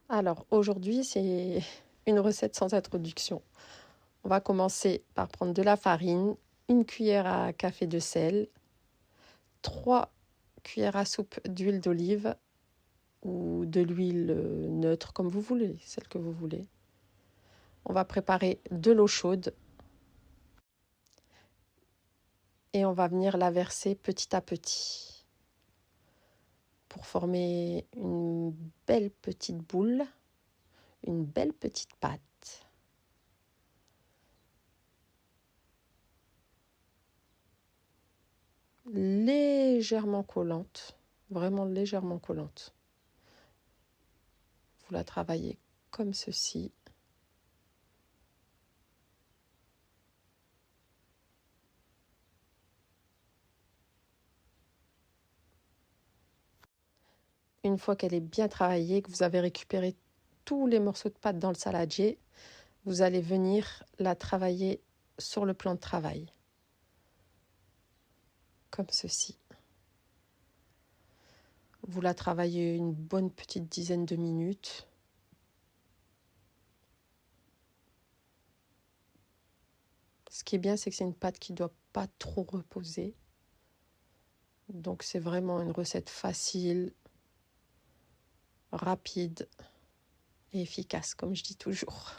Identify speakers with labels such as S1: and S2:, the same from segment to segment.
S1: Alors aujourd'hui, c'est une recette sans introduction. On va commencer par prendre de la farine, une cuillère à café de sel, 3 cuillères à soupe d'huile d'olive ou de l'huile neutre comme vous voulez, celle que vous voulez. On va préparer de l'eau chaude et on va venir la verser petit à petit pour former une belle petite boule, une belle petite pâte. Légèrement collante, vraiment légèrement collante. Vous la travaillez comme ceci. Une fois qu'elle est bien travaillée, que vous avez récupéré tous les morceaux de pâte dans le saladier, vous allez venir la travailler sur le plan de travail, comme ceci. Vous la travaillez une bonne petite dizaine de minutes. Ce qui est bien, c'est que c'est une pâte qui ne doit pas trop reposer. Donc c'est vraiment une recette facile, rapide et efficace, comme je dis toujours.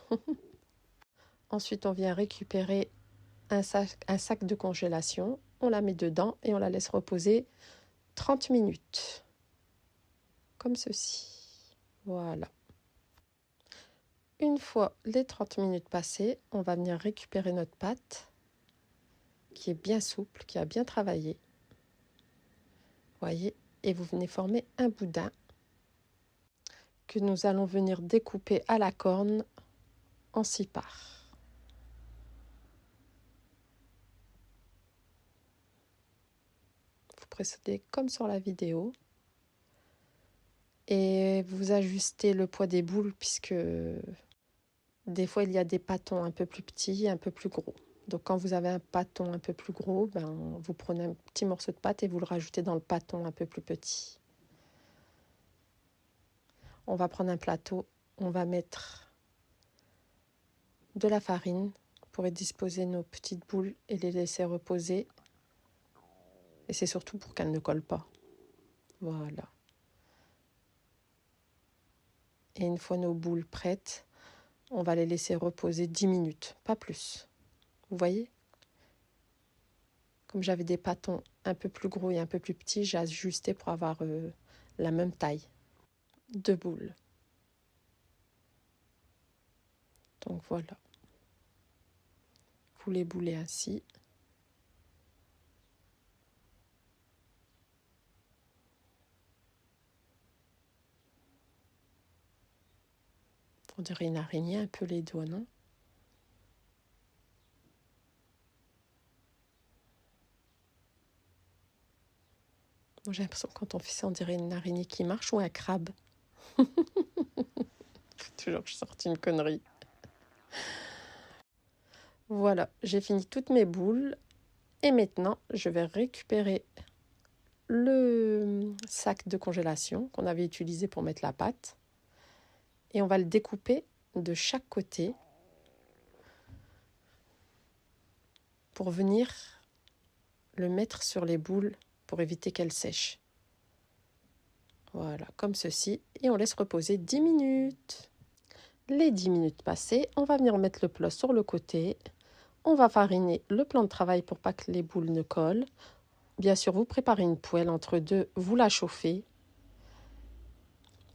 S1: Ensuite, on vient récupérer un sac de congélation. On la met dedans et on la laisse reposer 30 minutes. Comme ceci. Voilà. Une fois les 30 minutes passées, on va venir récupérer notre pâte qui est bien souple, qui a bien travaillé. Voyez, et vous venez former un boudin que nous allons venir découper à la corne en 6 parts. Vous procédez comme sur la vidéo et vous ajustez le poids des boules puisque des fois il y a des pâtons un peu plus petits, un peu plus gros. Donc quand vous avez un pâton un peu plus gros, vous prenez un petit morceau de pâte et vous le rajoutez dans le pâton un peu plus petit. On va prendre un plateau, on va mettre de la farine pour y disposer nos petites boules et les laisser reposer. Et c'est surtout pour qu'elles ne collent pas. Voilà. Et une fois nos boules prêtes, on va les laisser reposer 10 minutes, pas plus. Vous voyez ? Comme j'avais des pâtons un peu plus gros et un peu plus petits, j'ai ajusté pour avoir la même taille de boules. Donc voilà. Vous les boulez ainsi. On dirait une araignée, un peu les doigts, non ? Moi, j'ai l'impression que quand on fait ça, on dirait une araignée qui marche ou un crabe. Toujours, je sorti une connerie. Voilà, j'ai fini toutes mes boules. Et maintenant, je vais récupérer le sac de congélation qu'on avait utilisé pour mettre la pâte. Et on va le découper de chaque côté pour venir le mettre sur les boules pour éviter qu'elles sèchent. Voilà, comme ceci. Et on laisse reposer 10 minutes. Les 10 minutes passées, on va venir mettre le plat sur le côté. On va fariner le plan de travail pour pas que les boules ne collent. Bien sûr, vous préparez une poêle entre deux, vous la chauffez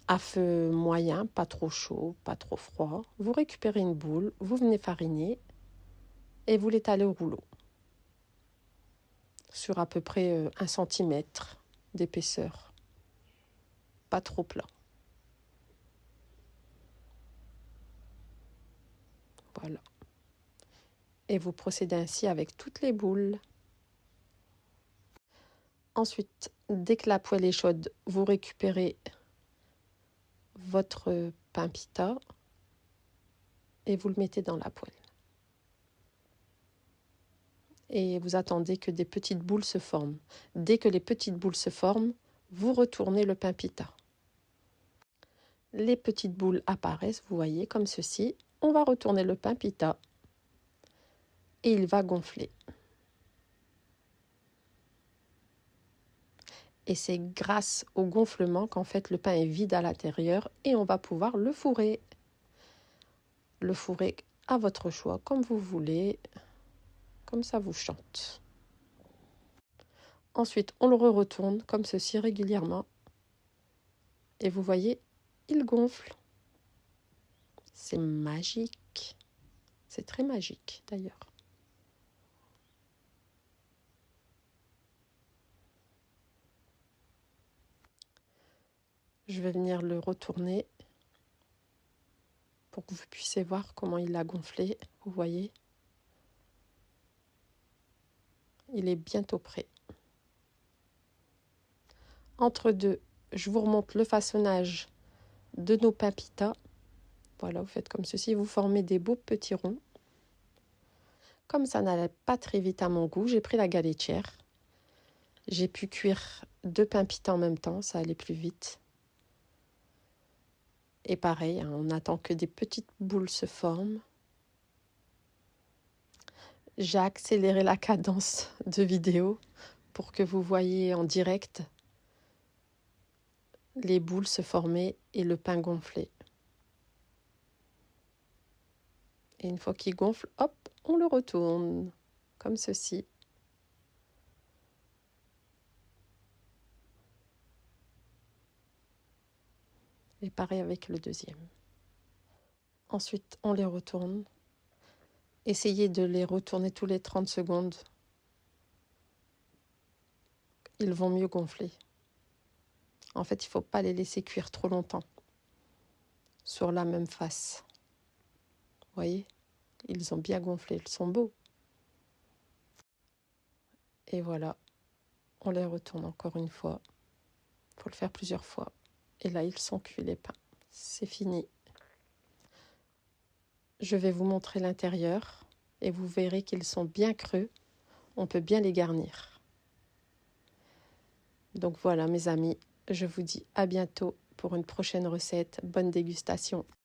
S1: à feu moyen, pas trop chaud, pas trop froid. Vous récupérez une boule, vous venez fariner et vous l'étalez au rouleau sur à peu près 1 cm d'épaisseur, pas trop plat. Voilà. Et vous procédez ainsi avec toutes les boules. Ensuite, dès que la poêle est chaude, vous récupérez votre pain pita et vous le mettez dans la poêle. Et vous attendez que des petites boules se forment. Dès que les petites boules se forment, vous retournez le pain pita. les petites boules apparaissent, vous voyez, comme ceci. On va retourner le pain pita et il va gonfler. Et c'est grâce au gonflement qu'en fait le pain est vide à l'intérieur et on va pouvoir le fourrer. Le fourrer à votre choix, comme vous voulez, comme ça vous chante. Ensuite, on le retourne comme ceci régulièrement. Et vous voyez, il gonfle. C'est magique. C'est très magique d'ailleurs. Je vais venir le retourner pour que vous puissiez voir comment il a gonflé. Vous voyez, il est bientôt prêt. Entre deux, je vous remonte le façonnage de nos pains pita. Voilà, vous faites comme ceci, vous formez des beaux petits ronds. Comme ça n'allait pas très vite à mon goût, j'ai pris la galettière. J'ai pu cuire 2 pains pita en même temps, ça allait plus vite. Et pareil, on attend que des petites boules se forment. J'ai accéléré la cadence de vidéo pour que vous voyez en direct les boules se former et le pain gonfler. Et une fois qu'il gonfle, hop, on le retourne, comme ceci. Et pareil avec le deuxième. Ensuite, on les retourne. Essayez de les retourner tous les 30 secondes. Ils vont mieux gonfler. En fait, il ne faut pas les laisser cuire trop longtemps sur la même face. Vous voyez, ils ont bien gonflé, ils sont beaux. Et voilà, on les retourne encore une fois. Il faut le faire plusieurs fois. Et là, ils sont cuits les pains. C'est fini. Je vais vous montrer l'intérieur et vous verrez qu'ils sont bien creux. On peut bien les garnir. Donc voilà mes amis, je vous dis à bientôt pour une prochaine recette. Bonne dégustation.